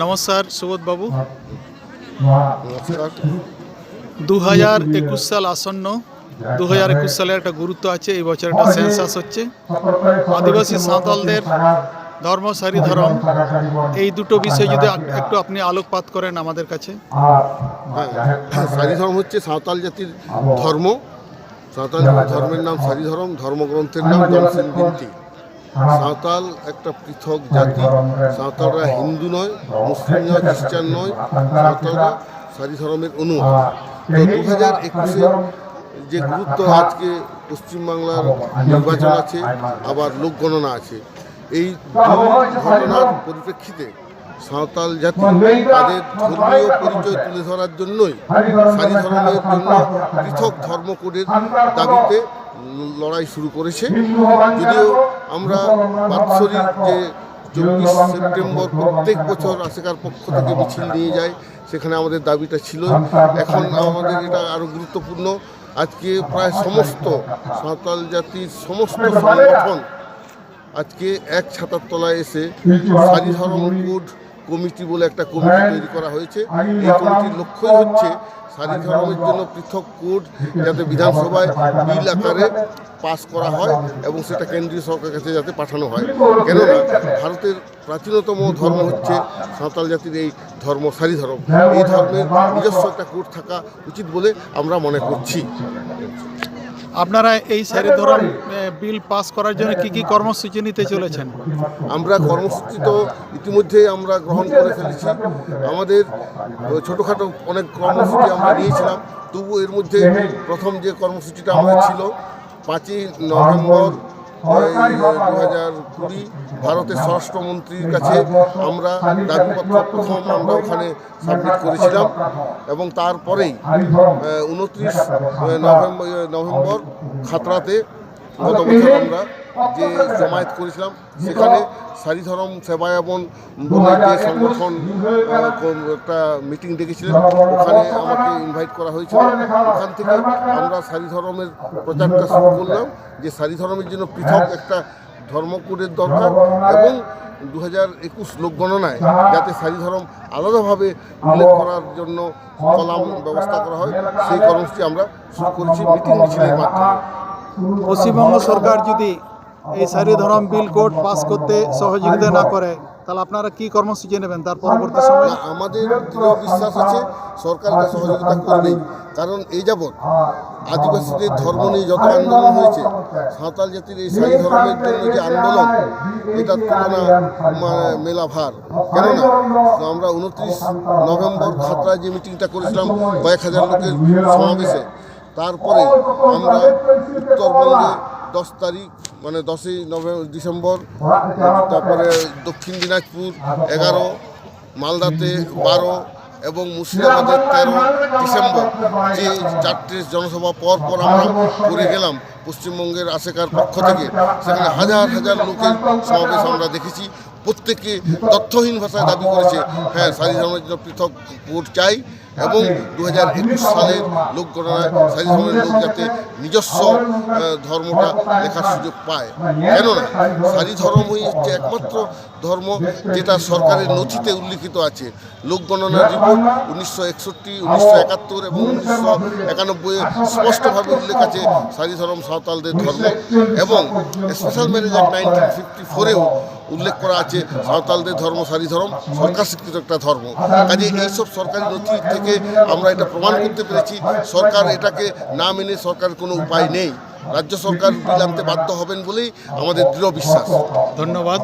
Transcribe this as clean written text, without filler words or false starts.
নমস্কার সুবোধ বাবু। নমস্কার। 2021 সাল আসন্ন। 2021 সালের একটা গুরুত্ব আছে। এই বছর একটা সেন্সাস হচ্ছে। আদিবাসী সাঁওতালদের ধর্ম, সারি ধর্ম, এই দুটো বিষয় যদি একটু আপনি আলোকপাত করেন আমাদের কাছে। সারি ধর্ম হচ্ছে সাঁওতাল জাতির ধর্ম। সাঁওতাল ধর্মের নাম সারি ধর্ম, ধর্মগ্রন্থের নাম জমসিন বিনতি। সাঁওতাল একটা পৃথক জাতি। সাঁওতালরা হিন্দু নয়, মুসলিম নয়, খ্রিস্টান নয়। সাঁওতালরা সারি ধর্মের অনুয়ায়ী। তো 2021-এ যে গুরুত্ব, আজকে পশ্চিমবাংলার নির্বাচন আছে, আবার লোক গণনা আছে। এই ঘটনার পরিপ্রেক্ষিতে সাঁওতাল জাতি তাদের ধর্মীয় পরিচয় তুলে ধরার জন্যই সারি ধর্মের জন্য পৃথক ধর্মকোডের দাবিতে লড়াই শুরু করেছে। যদিও আমরা বাৎসরিক যে 24 সেপ্টেম্বর প্রত্যেক বছর আশেকার পক্ষ থেকে মিছিল নিয়ে যায়, সেখানে আমাদের দাবিটা ছিল। এখন আমাদের এটা আরও গুরুত্বপূর্ণ। আজকে প্রায় সমস্ত সাঁওতাল জাতির সমস্ত সংগঠন আজকে এক ছাতার তলায় এসে সারি ধর্ম কোড কমিটি বলে একটা কমিটি তৈরি করা হয়েছে। এই কমিটির লক্ষ্যই হচ্ছে সারি ধর্মের জন্য পৃথক কোড যাতে বিধানসভায় বিল আকারে পাস করা হয় এবং সেটা কেন্দ্রীয় সরকারের কাছে যাতে পাঠানো হয়। কেননা ভারতের প্রাচীনতম ধর্ম হচ্ছে সাঁওতাল জাতির এই ধর্ম, সারি ধর্ম। এই ধর্মের নিজস্ব একটা কোড থাকা উচিত বলে আমরা মনে করছি। আপনারা এই সারি ধর্ম বিল পাস করার জন্য কি কর্মসূচি নিতে চলেছেন? আমরা কর্মসূচি তো ইতিমধ্যেই আমরা গ্রহণ করে ফেলেছি। আমাদের ছোটোখাটো অনেক কর্মসূচি আমরা নিয়েছিলাম, তবু এর মধ্যে প্রথম যে কর্মসূচিটা আমাদের ছিল 5ই নভেম্বর 2020 ভারতের স্বরাষ্ট্রমন্ত্রীর কাছে আমরা দাবিপত্র প্রথম আমরা ওখানে সাবমিট করেছিলাম এবং তারপরেই 29 নভেম্বর খাতড়াতে গত বছর আমরা যে জমায়েত করেছিলাম, সেখানে সারি ধর্ম সেবায়বন বলে যে সংগঠন একটা মিটিং ডেকেছিলেন, ওখানে আমাকে ইনভাইট করা হয়েছিল। ওখান থেকে আমরা সারি ধর্মের প্রচারটা শুরু করলাম যে সারি ধর্মের জন্য পৃথক একটা ধর্মকোডের দরকার এবং 2021 লোক গণনায় যাতে সারি ধর্ম আলাদাভাবে উল্লেখ করার জন্য কলাম ব্যবস্থা করা হয়, সেই কর্মসূচি আমরা শুরু করেছি মিটিং মিছিলের মাধ্যমে। পশ্চিমবঙ্গ সরকার যদি এই সারি ধর্ম বিল কোড পাস করতে সহযোগিতা না করে, তাহলে আপনারা কি কর্মসূচি নেবেন তার পরবর্তী সময়? আমাদের দৃঢ় বিশ্বাস আছে সরকারকে সহযোগিতা করবেই। কারণ এই যাবৎ আদিবাসীদের ধর্ম নিয়ে যত আন্দোলন হয়েছে, সাঁওতাল জাতির এই সারি ধর্মের জন্য যে আন্দোলন, এটার তুলনা মেলা ভার। কেননা আমরা 29 নভেম্বর খাতড়ায় যে মিটিংটা করেছিলাম কয়েক হাজার লোকের সমাবেশে, তারপরে আমরা উত্তরবঙ্গে 10 তারিখ মানে 10ই ডিসেম্বর, তারপরে দক্ষিণ দিনাজপুর 11, মালদাতে 12 এবং মুর্শিদাবাদের 13 ডিসেম্বর যে 4টে জনসভা পর আমরা করে গেলাম পশ্চিমবঙ্গের আশেকার পক্ষ থেকে। সেখানে হাজার হাজার লোকের সমাবেশ আমরা দেখেছি। প্রত্যেকে তথ্যহীন ভাষায় দাবি করেছে, হ্যাঁ সারি ধর্মের জন্য পৃথক কোড চাই এবং 2021 সালের লোক গণনায় সারি ধর্মের লোক যাতে নিজস্ব ধর্মটা লেখার সুযোগ পায়। কেননা সারি ধর্মই হচ্ছে একমাত্র ধর্ম যেটা সরকারের নথিতে উল্লিখিত আছে। লোক গণনার রিপোর্ট 1961, 1971 এবং 1991 স্পষ্টভাবে উল্লেখ আছে সারি ধর্ম সাঁওতালদের ধর্ম এবং স্পেশাল ম্যারেজ অ্যাক্ট 1954-এও উল্লেখ করা আছে সাঁওতালদের ধর্ম সারি ধর্ম সরকার স্বীকৃত একটা ধর্ম। কাজে এইসব সরকারি নথি থেকে আমরা এটা প্রমাণ করতে পেরেছি। সরকার এটাকে না মেনে সরকারের কোনো উপায় নেই। রাজ্য সরকার বিল আনতে বাধ্য হবেন বলেই আমাদের দৃঢ় বিশ্বাস। ধন্যবাদ।